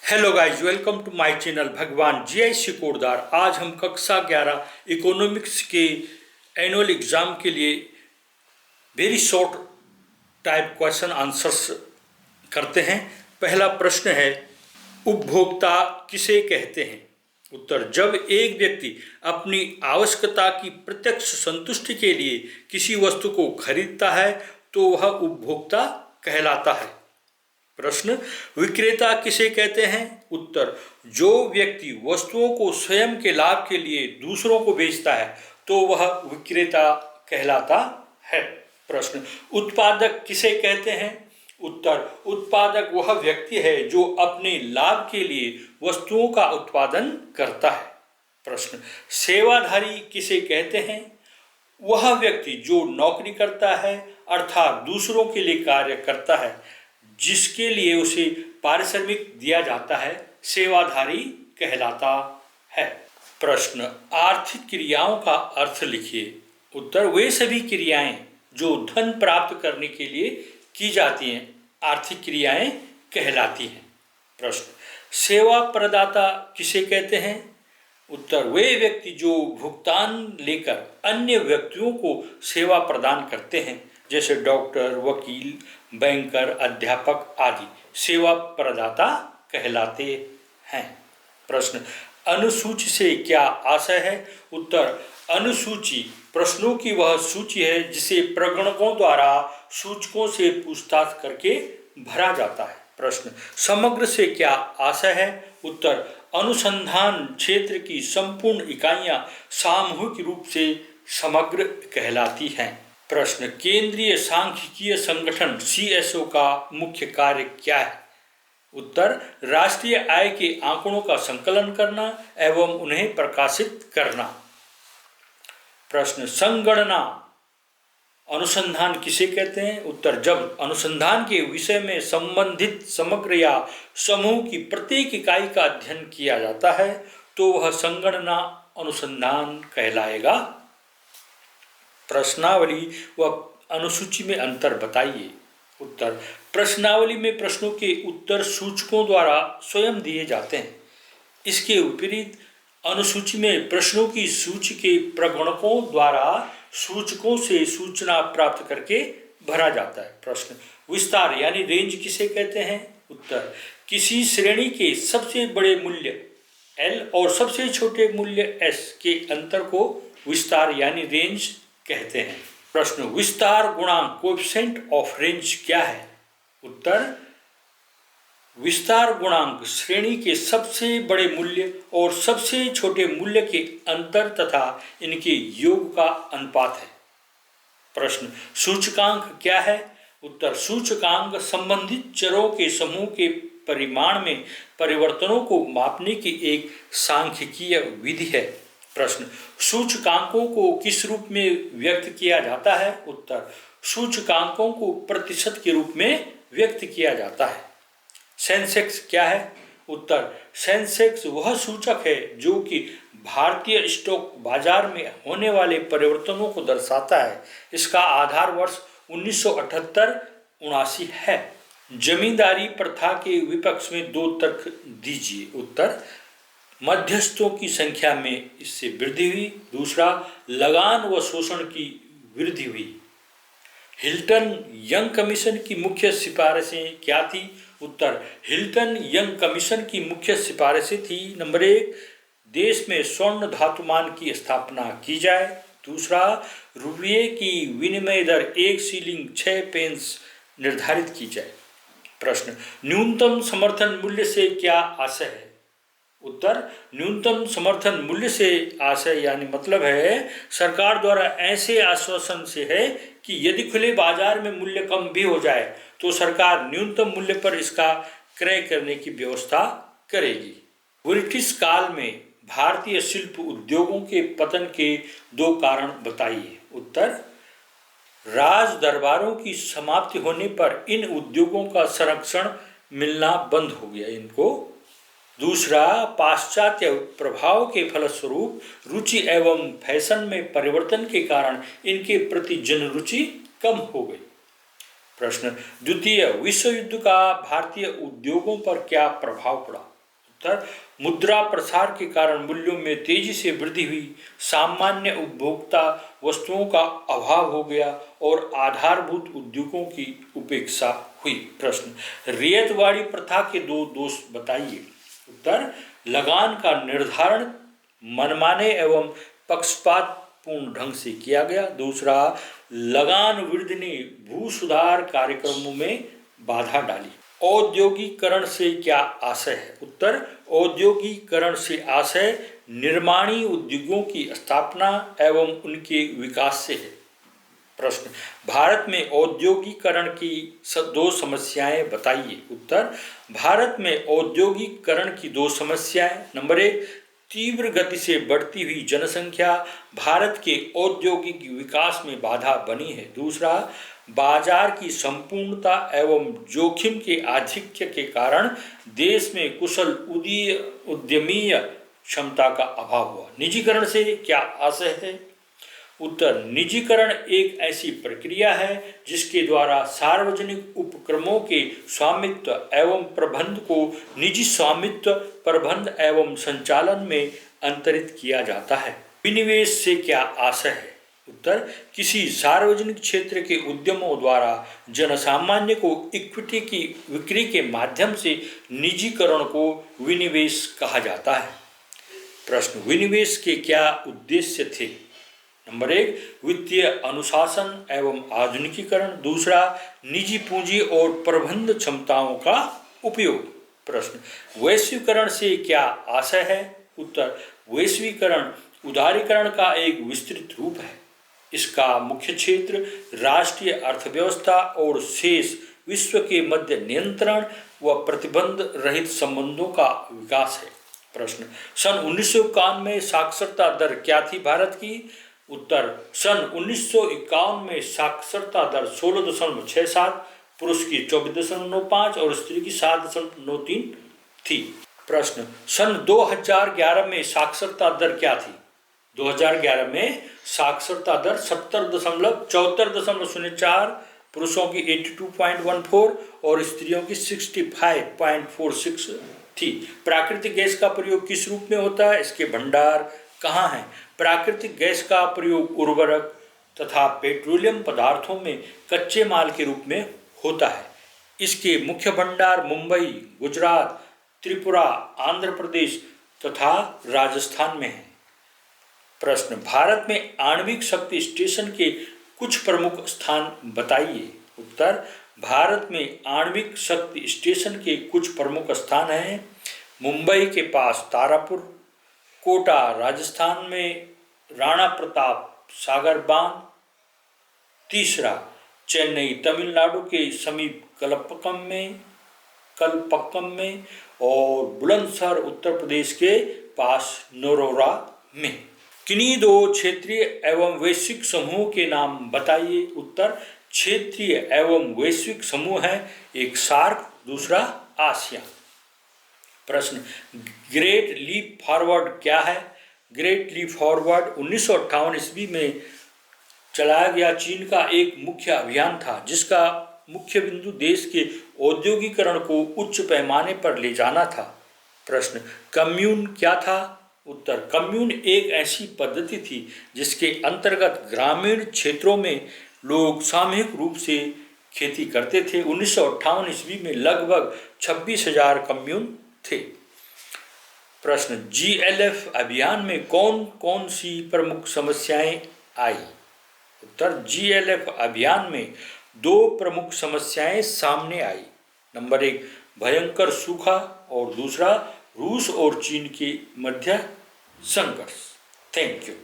Hello guys, welcome to my channel भगवान जीआई सिकोड़दार। आज हम कक्षा 11 इकोनॉमिक्स के एनुअल एग्जाम के लिए very short type question answers करते हैं। पहला प्रश्न है, उपभोक्ता किसे कहते हैं? उत्तर, जब एक व्यक्ति अपनी आवश्यकता की प्रत्यक्ष संतुष्टि के लिए किसी वस्तु को खरीदता है तो वह उपभोक्ता कहलाता है। प्रश्न, विक्रेता किसे कहते हैं? उत्तर, जो व्यक्ति वस्तुओं को स्वयं के लाभ के लिए दूसरों को बेचता है तो वह विक्रेता कहलाता है। प्रश्न, उत्पादक किसे कहते हैं? उत्तर, उत्पादक वह व्यक्ति है जो अपने लाभ के लिए वस्तुओं का उत्पादन करता है। प्रश्न, सेवाधारी किसे कहते हैं? वह व्यक्ति जो नौकरी करता है अर्थात दूसरों के लिए कार्य करता है, जिसके लिए उसे पारिश्रमिक दिया जाता है, सेवाधारी कहलाता है। प्रश्न, आर्थिक क्रियाओं का अर्थ लिखिए। उत्तर, वे सभी क्रियाएं जो धन प्राप्त करने के लिए की जाती हैं आर्थिक क्रियाएं कहलाती हैं। प्रश्न, सेवा प्रदाता किसे कहते हैं? उत्तर, वे व्यक्ति जो भुगतान लेकर अन्य व्यक्तियों को सेवा प्रदान करते हैं, जैसे डॉक्टर, वकील, बैंकर, अध्यापक आदि सेवा प्रदाता कहलाते हैं। प्रश्न, अनुसूची से क्या आशय है? उत्तर, अनुसूची प्रश्नों की वह सूची है जिसे प्रगणकों द्वारा सूचकों से पूछताछ करके भरा जाता है। प्रश्न, समग्र से क्या आशय है? उत्तर, अनुसंधान क्षेत्र की संपूर्ण इकाइयां सामूहिक रूप से समग्र कहलाती हैं। प्रश्न, केंद्रीय सांख्यिकीय संगठन CSO का मुख्य कार्य क्या है? उत्तर, राष्ट्रीय आय के आंकड़ों का संकलन करना एवं उन्हें प्रकाशित करना। प्रश्न, संगणना अनुसंधान किसे कहते हैं? उत्तर, जब अनुसंधान के विषय में संबंधित समग्र या समूह की प्रत्येक इकाई का अध्ययन किया जाता है तो वह संगणना अनुसंधान कहलाएगा। प्रश्नावली व अनुसूची में अंतर बताइए। उत्तर, प्रश्नावली में प्रश्नों के उत्तर सूचकों द्वारा स्वयं दिए जाते हैं। इसके विपरीत अनुसूची में प्रश्नों की सूची के प्रगणकों द्वारा सूचकों से सूचना प्राप्त करके भरा जाता है। प्रश्न, विस्तार यानी रेंज किसे कहते हैं? उत्तर, किसी श्रेणी के सबसे बड़े मूल्य L और सबसे छोटे मूल्य S के अंतर को विस्तार यानी रेंज कहते हैं। प्रश्न, विस्तार गुणांक कोएफिशिएंट ऑफ रेंज क्या है? उत्तर, विस्तार गुणांक श्रेणी के सबसे बड़े मूल्य और सबसे छोटे मूल्य के अंतर तथा इनके योग का अनुपात है। प्रश्न, सूचकांक क्या है? उत्तर, सूचकांक संबंधित चरों के समूह के परिमाण में परिवर्तनों को मापने की एक सांख्यिकीय विधि है। प्रश्न, सूचकांकों को किस रूप में व्यक्त किया जाता है? उत्तर, सूचकांकों को प्रतिशत के रूप में व्यक्त किया जाता है। सेंसेक्स क्या है? उत्तर, सेंसेक्स वह सूचक है जो कि भारतीय स्टॉक बाजार में होने वाले परिवर्तनों को दर्शाता है। इसका आधार वर्ष 1978-79 है। जमींदारी प्रथा के विपक्ष में दो तर्क दीजिए। उत्तर, मध्यस्थों की संख्या में इससे वृद्धि हुई। दूसरा, लगान व शोषण की वृद्धि हुई। हिल्टन यंग कमीशन की मुख्य सिफारिशें क्या थी? उत्तर, हिल्टन यंग कमीशन की मुख्य सिफारिशें थी, नंबर 1, देश में स्वर्ण धातुमान की स्थापना की जाए। दूसरा, रुपये की विनिमय दर 1 शिलिंग 6 पेंस निर्धारित की जाए। प्रश्न, न्यूनतम समर्थन मूल्य से क्या आशय है? उत्तर, न्यूनतम समर्थन मूल्य से आशय यानी मतलब है सरकार द्वारा ऐसे आश्वासन से है कि यदि खुले बाजार में मूल्य कम भी हो जाए तो सरकार न्यूनतम मूल्य पर इसका क्रय करने की व्यवस्था करेगी। ब्रिटिश काल में भारतीय शिल्प उद्योगों के पतन के 2 कारण बताइए। उत्तर, राज दरबारों की समाप्ति होने पर इन उद्योगों का संरक्षण मिलना बंद हो गया इनको। दूसरा, पाश्चात्य प्रभाव के फलस्वरूप रुचि एवं फैशन में परिवर्तन के कारण इनके प्रति जनरुचि कम हो गई। प्रश्न, द्वितीय विश्व युद्ध का भारतीय उद्योगों पर क्या प्रभाव पड़ा? उत्तर मुद्रा प्रसार के कारण मूल्यों में तेजी से वृद्धि हुई, सामान्य उपभोक्ता वस्तुओं का अभाव हो गया और आधारभूत उद्योगों की उपेक्षा हुई। प्रश्न रियायतवाड़ी प्रथा के दो दोष बताइए। उत्तर लगान का निर्धारण मनमाने एवं पक्षपातपूर्ण ढंग से किया गया। दूसरा, लगान वृद्धि ने भू सुधार कार्यक्रमों में बाधा डाली। औद्योगिकरण से क्या आशय है। उत्तर औद्योगिकरण से आशय निर्माणी उद्योगों की स्थापना एवं उनके विकास से है। प्रश्न भारत में औद्योगिकरण की दो समस्याएं बताइए। उत्तर भारत में औद्योगिकरण की दो समस्याएं, नंबर 1 तीव्र गति से बढ़ती हुई जनसंख्या भारत के औद्योगिक विकास में बाधा बनी है। दूसरा, बाजार की संपूर्णता एवं जोखिम के आधिक्य के कारण देश में कुशल उद्यमीय क्षमता का अभाव हुआ। निजीकरण से क्या आशय है। उत्तर निजीकरण एक ऐसी प्रक्रिया है जिसके द्वारा सार्वजनिक उपक्रमों के स्वामित्व एवं प्रबंध को निजी स्वामित्व प्रबंध एवं संचालन में अंतरित किया जाता है। विनिवेश से क्या आशय है। उत्तर किसी सार्वजनिक क्षेत्र के उद्यमों द्वारा जनसामान्य को इक्विटी की बिक्री के माध्यम से निजीकरण को विनिवेश कहा जाता है। प्रश्न विनिवेश के क्या उद्देश्य थे। नंबर 1 वित्तीय अनुशासन एवं आधुनिकीकरण। दूसरा, निजी पूंजी और प्रबंध क्षमताओं का उपयोग। प्रश्न वैश्वीकरण से क्या आशय है। उत्तर वैश्वीकरण उदारीकरण का एक विस्तृत रूप है। इसका मुख्य क्षेत्र राष्ट्रीय अर्थव्यवस्था और शेष विश्व के मध्य नियंत्रण व प्रतिबंध रहित संबंधों का विकास है। प्रश्न सन 1951 में साक्षरता दर क्या थी भारत की। उत्तर सन 1951 में साक्षरता दर 16.67, पुरुष की 24.95 और स्त्री की 7.93 थी। प्रश्न सन 2011 में साक्षरता दर क्या थी। 2011 में साक्षरता दर 74.04, पुरुषों की 82.14 और स्त्रियों की 65.46 थी। प्राकृतिक गैस का प्रयोग किस रूप में होता है, इसके भंडार कहाँ हैं। प्राकृतिक गैस का प्रयोग उर्वरक तथा पेट्रोलियम पदार्थों में कच्चे माल के रूप में होता है। इसके मुख्य भंडार मुंबई, गुजरात, त्रिपुरा, आंध्र प्रदेश तथा राजस्थान में है। प्रश्न भारत में आणविक शक्ति स्टेशन के कुछ प्रमुख स्थान बताइए। उत्तर भारत में आणविक शक्ति स्टेशन के कुछ प्रमुख स्थान हैं। मुंबई के पास तारापुर, कोटा राजस्थान में राणा प्रताप सागर बांध। तीसरा, चेन्नई तमिलनाडु के समीप कलपक्कम में और बुलंदशहर उत्तर प्रदेश के पास नरोरा में। किन्हीं दो क्षेत्रीय एवं वैश्विक समूह के नाम बताइए। उत्तर क्षेत्रीय एवं वैश्विक समूह है, एक सार्क, दूसरा आसियान। प्रश्न ग्रेट लीप फॉरवर्ड क्या है। ग्रेट लीप फॉरवर्ड 1958 ईस्वी में चलाया गया चीन का एक मुख्य अभियान था, जिसका मुख्य बिंदु देश के औद्योगिकरण को उच्च पैमाने पर ले जाना था। प्रश्न कम्यून क्या था। उत्तर कम्यून एक ऐसी पद्धति थी जिसके अंतर्गत ग्रामीण क्षेत्रों में लोग सामूहिक रूप से खेती करते थे। 1958 ईस्वी में लगभग 26,000 कम्यून थे। प्रश्न GLF अभियान में कौन कौन सी प्रमुख समस्याएं आई। उत्तर GLF अभियान में दो प्रमुख समस्याएं सामने आई। नंबर 1 भयंकर सूखा और दूसरा रूस और चीन के मध्य संघर्ष। Thank you.